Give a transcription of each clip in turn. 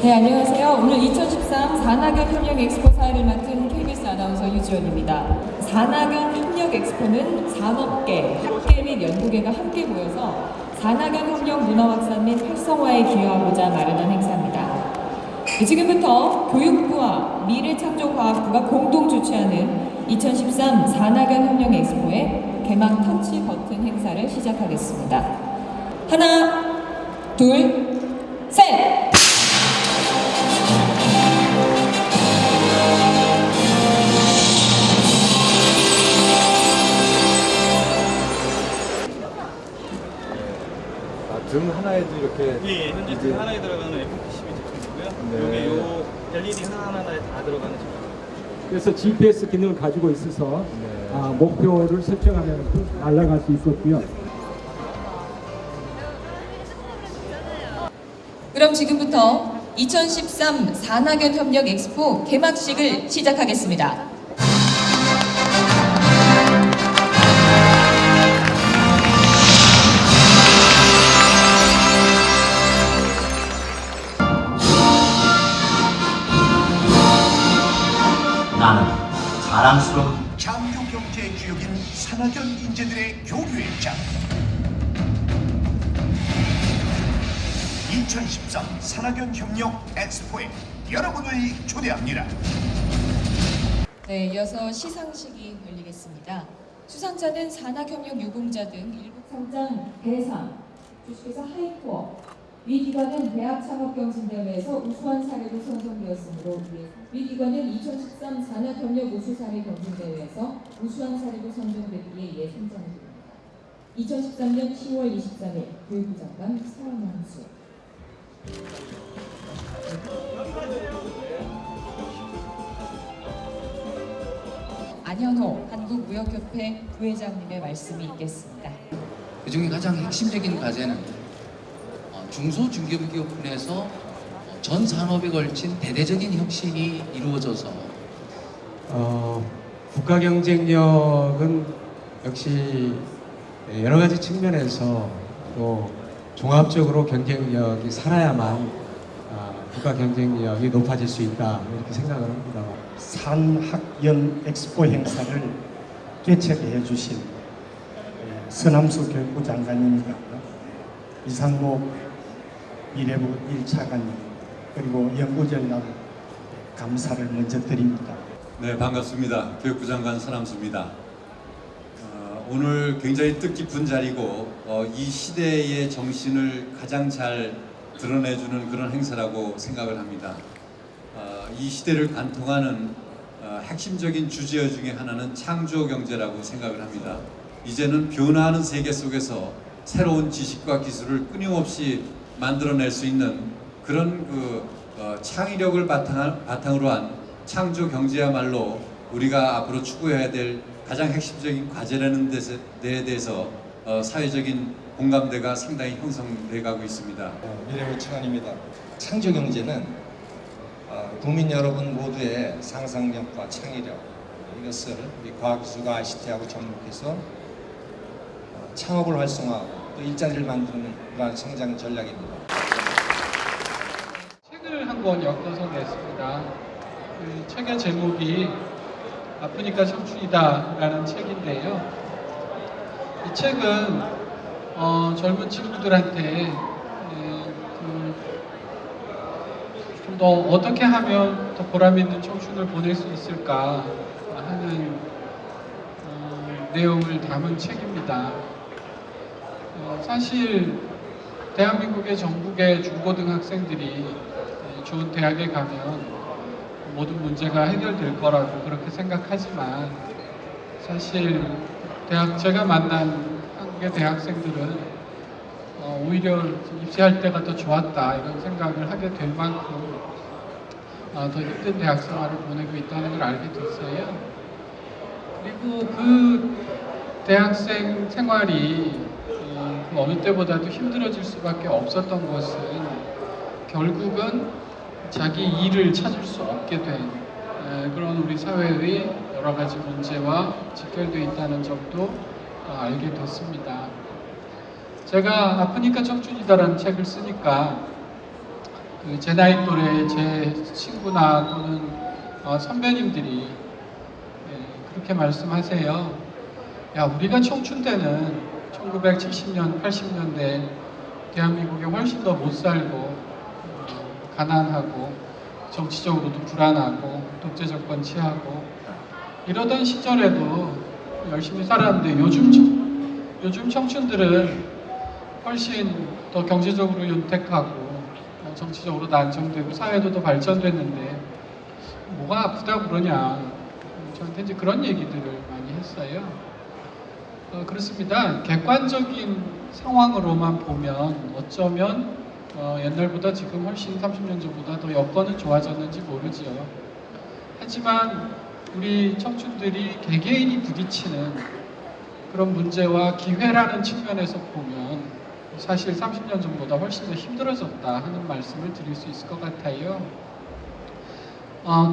네, 안녕하세요. 오늘 2013 산학연 협력 엑스포 사회를 맡은 KBS 아나운서 유지원입니다. 산학연 협력 엑스포는 산업계, 학계 및 연구계가 함께 모여서 산학연 협력 문화 확산 및 활성화에 기여하고자 마련한 행사입니다. 지금부터 교육부와 미래창조과학부가 공동 주최하는 2013 산학연 협력 엑스포의 개막 터치 버튼 행사를 시작하겠습니다. 하나, 둘, 셋! 등 하나에도 이렇게 예, 현재 등 하나에 들어가는 FP12 제품이고요. 네. 여기 요 LED 하나하나에 다 들어가는 제품. 그래서 GPS 기능을 가지고 있어서 네. 목표를 설정하면 날아갈 수 있었고요. 그럼 지금부터 2013 산학연 협력 엑스포 개막식을 시작하겠습니다. 나는 자랑스러운 장교 경제의 주역인 산학연 인재들의 교류의 장 2013 산학연 협력 엑스포에 여러분을 초대합니다. 네, 이어서 시상식이 열리겠습니다. 수상자는 산학협력 유공자 등 일부 상장 대상, 주식회사 하이코어, 위 기관은 대학창업경진대회에서 우수한 사례로 선정되었으므로 위 기관은 2013 산학협력 우수사례 경진대회에서 우수한 사례로 선정되기에 이에 선정됩니다. 2013년 10월 23일 교육부 장관 서원수. 안현호 한국무역협회 부회장님의 말씀이 있겠습니다. 그중에 가장 핵심적인 과제는 중소중견기업분에서 전 산업에 걸친 대대적인 혁신이 이루어져서 국가 경쟁력은 역시 여러 가지 측면에서 또 종합적으로 경쟁력이 살아야만 국가 경쟁력이 높아질 수 있다 이렇게 생각을 합니다. 산학연 엑스포 행사를 개최해 주신 서남수 교육부 장관님과 이상목 미래부 1차관님 그리고 연구전략 감사를 먼저 드립니다. 네, 반갑습니다. 교육부 장관 서남수입니다. 오늘 굉장히 뜻깊은 자리고 이 시대의 정신을 가장 잘 드러내주는 그런 행사라고 생각을 합니다. 이 시대를 관통하는 핵심적인 주제 중에 하나는 창조 경제라고 생각을 합니다. 이제는 변화하는 세계 속에서 새로운 지식과 기술을 끊임없이 만들어낼 수 있는 그런 창의력을 바탕으로 한 창조 경제야말로 우리가 앞으로 추구해야 될 가장 핵심적인 과제라는 데에 대해서 사회적인 공감대가 상당히 형성돼 가고 있습니다. 미래부 차관입니다. 창조 경제는 국민 여러분 모두의 상상력과 창의력 이것을 우리 과학기술과 ICT하고 접목해서 창업을 활성화하고 또 일자리를 만드는 그러한 성장 전략입니다. 책을 한 권 엮어서 냈습니다. 그 책의 제목이 아프니까 청춘이다라는 책인데요. 이 책은 젊은 친구들한테 좀 더 어떻게 하면 더 보람 있는 청춘을 보낼 수 있을까 하는 내용을 담은 책입니다. 사실 대한민국의 전국의 중고등학생들이 좋은 대학에 가면 모든 문제가 해결될 거라고 그렇게 생각하지만 사실 제가 만난 한국의 대학생들은 오히려 입시할 때가 더 좋았다 이런 생각을 하게 될 만큼 더 힘든 대학 생활을 보내고 있다는 걸 알게 됐어요. 그리고 그 대학생 생활이 그 어느 때보다도 힘들어질 수밖에 없었던 것은 결국은 자기 일을 찾을 수 없게 된 그런 우리 사회의 여러 가지 문제와 직결되어 있다는 점도 알게 됐습니다. 제가 아프니까 청춘이다라는 책을 쓰니까 제 나이 또래 제 친구나 또는 선배님들이 그렇게 말씀하세요. 야, 우리가 청춘 때는 1970년, 80년대 대한민국에 훨씬 더 못 살고 가난하고 정치적으로도 불안하고 독재 정권 취하고 이러던 시절에도 열심히 살았는데 요즘 청춘들은 훨씬 더 경제적으로 윤택하고 정치적으로도 안정되고 사회도 더 발전됐는데 뭐가 아프다고 그러냐, 저한테 이제 그런 얘기들을 많이 했어요. 그렇습니다. 객관적인 상황으로만 보면 어쩌면 옛날보다 지금 훨씬 30년 전보다 더 여건은 좋아졌는지 모르지요. 하지만 우리 청춘들이 개개인이 부딪히는 그런 문제와 기회라는 측면에서 보면 사실 30년 전보다 훨씬 더 힘들어졌다 하는 말씀을 드릴 수 있을 것 같아요.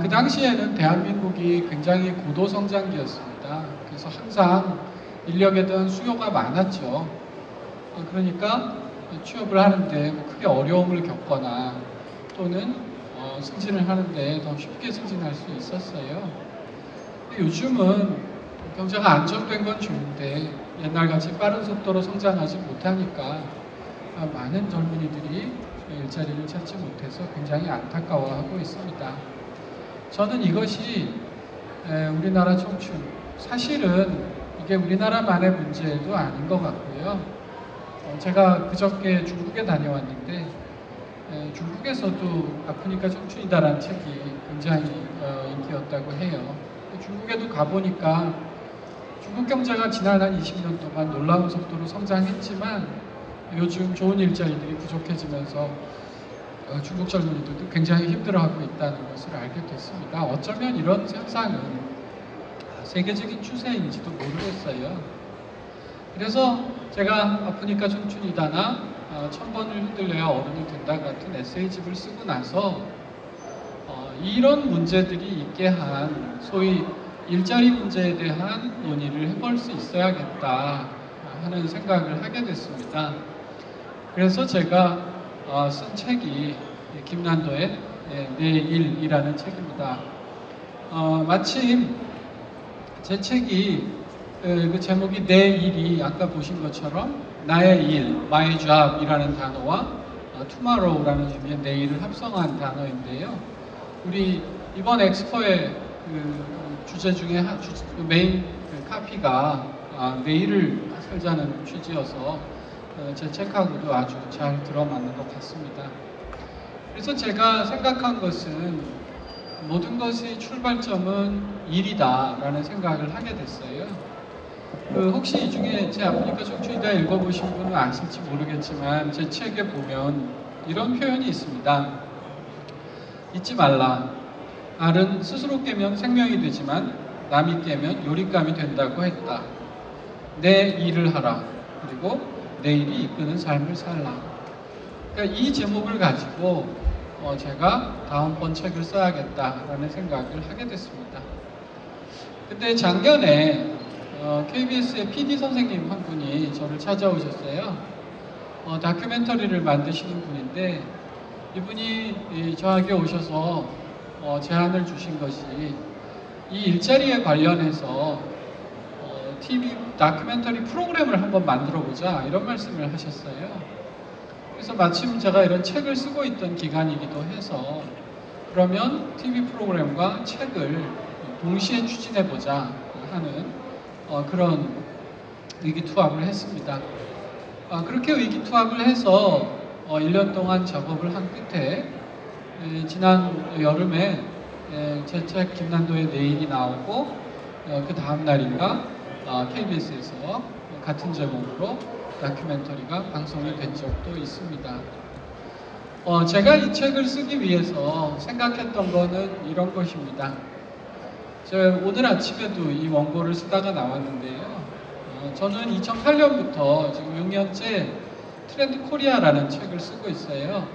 그 당시에는 대한민국이 굉장히 고도성장기였습니다. 그래서 항상 인력에 대한 수요가 많았죠. 그러니까 취업을 하는데 크게 어려움을 겪거나 또는 승진을 하는데 더 쉽게 승진할 수 있었어요. 근데 요즘은 경제가 안정된 건 좋은데 옛날같이 빠른 속도로 성장하지 못하니까 많은 젊은이들이 일자리를 찾지 못해서 굉장히 안타까워하고 있습니다. 저는 이것이 우리나라 청춘, 사실은 이게 우리나라만의 문제도 아닌 것 같고요. 제가 그저께 중국에 다녀왔는데 중국에서도 아프니까 청춘이다라는 책이 굉장히 인기였다고 해요. 중국에도 가보니까 중국 경제가 지난 한 20년 동안 놀라운 속도로 성장했지만 요즘 좋은 일자리들이 부족해지면서 중국 젊은이들도 굉장히 힘들어하고 있다는 것을 알게 됐습니다. 어쩌면 이런 현상은 세계적인 추세인지도 모르겠어요. 그래서 제가 아프니까 청춘이다나 1000번을 흔들려야 어른이 된다 같은 에세이집을 쓰고 나서 이런 문제들이 있게 한 소위 일자리 문제에 대한 논의를 해볼 수 있어야겠다 하는 생각을 하게 됐습니다. 그래서 제가 쓴 책이 김난도의 내 일이라는 책입니다. 마침 제 책이 그 제목이 내 일이 아까 보신 것처럼 나의 일, my job이라는 단어와 tomorrow라는 의미의 내일을 합성한 단어인데요. 우리 이번 엑스포의 그 주제 중에 메인 카피가 내일을 살자는 취지여서 제 책하고도 아주 잘 들어맞는 것 같습니다. 그래서 제가 생각한 것은 모든 것의 출발점은 일이다라는 생각을 하게 됐어요. 혹시 이 중에 제 아프리카 청춘이다 읽어보신 분은 아실지 모르겠지만 제 책에 보면 이런 표현이 있습니다. 잊지 말라. 알은 스스로 깨면 생명이 되지만 남이 깨면 요릿감이 된다고 했다. 내 일을 하라. 그리고 내일이 이끄는 삶을 살라. 그러니까 이 제목을 가지고 제가 다음번 책을 써야겠다라는 생각을 하게 됐습니다. 근데 작년에 KBS의 PD 선생님 한 분이 저를 찾아오셨어요. 다큐멘터리를 만드시는 분인데 이분이 저에게 오셔서 제안을 주신 것이 이 일자리에 관련해서 TV 다큐멘터리 프로그램을 한번 만들어보자 이런 말씀을 하셨어요. 그래서 마침 제가 이런 책을 쓰고 있던 기간이기도 해서 그러면 TV 프로그램과 책을 동시에 추진해보자 하는 그런 의기투합을 했습니다. 그렇게 의기투합을 해서 1년 동안 작업을 한 끝에 지난 여름에 제 책 김난도의 내일이 나오고 그 다음 날인가 KBS에서 같은 제목으로 다큐멘터리가 방송이 된 적도 있습니다. 제가 이 책을 쓰기 위해서 생각했던 거는 이런 것입니다. 제가 오늘 아침에도 이 원고를 쓰다가 나왔는데요. 저는 2008년부터 지금 6년째 트렌드 코리아라는 책을 쓰고 있어요.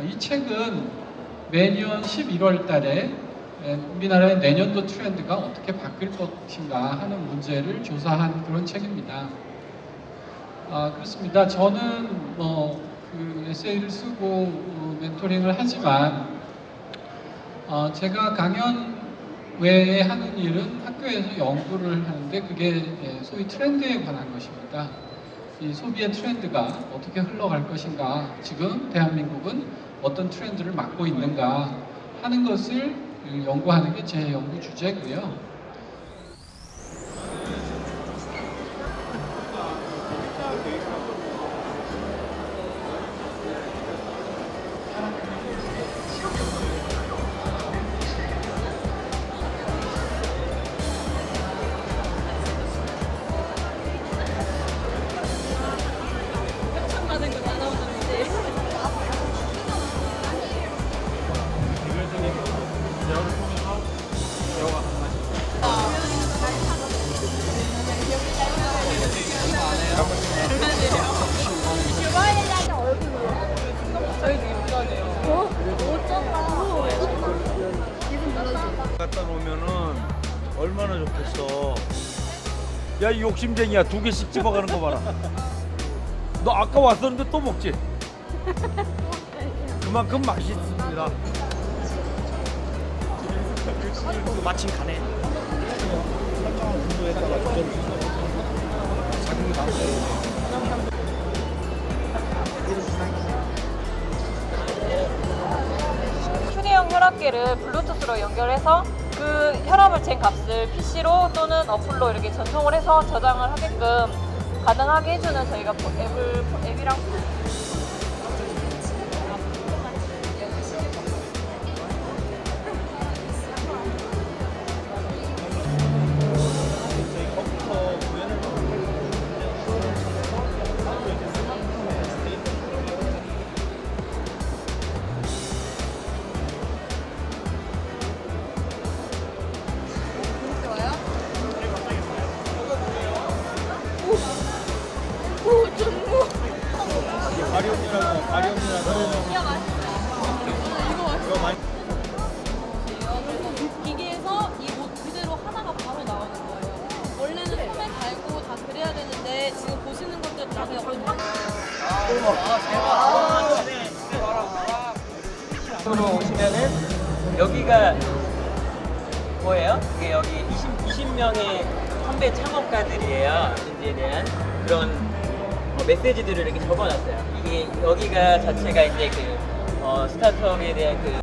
이 책은 매년 11월 달에 우리나라의 내년도 트렌드가 어떻게 바뀔 것인가 하는 문제를 조사한 그런 책입니다. 그렇습니다. 저는 그 에세이를 쓰고 멘토링을 하지만 제가 강연 외에 하는 일은 학교에서 연구를 하는데 그게 소위 트렌드에 관한 것입니다. 이 소비의 트렌드가 어떻게 흘러갈 것인가, 지금 대한민국은 어떤 트렌드를 맡고 있는가 하는 것을 연구하는 게 제 연구 주제고요. 갖다 놓으면은 얼마나 좋겠어. 야, 이 욕심쟁이야. 2개씩 집어가는 거 봐라. 너 아까 왔었는데 또 먹지? 그만큼 맛있습니다. 마침 가네. 휴대용 혈압계를 블루투스로 연결해서 그 혈압을 잰 값을 PC로 또는 어플로 이렇게 전송을 해서 저장을 하게끔 가능하게 해주는 저희가 앱이랑 기기에서 이 옷 그대로 하나가 바로 나오는 거예요. 원래는 소매 달고 다 그래야 되는데 지금 보시는 것들 다 그냥 으로 오시면은 여기가 뭐예요? 이게 여기 20명의 선배 창업가들이에요. 인지에 대한 그런 메시지들을 이렇게 적어놨어요. 이게 여기가 자체가 이제 그 스타트업에 대한 그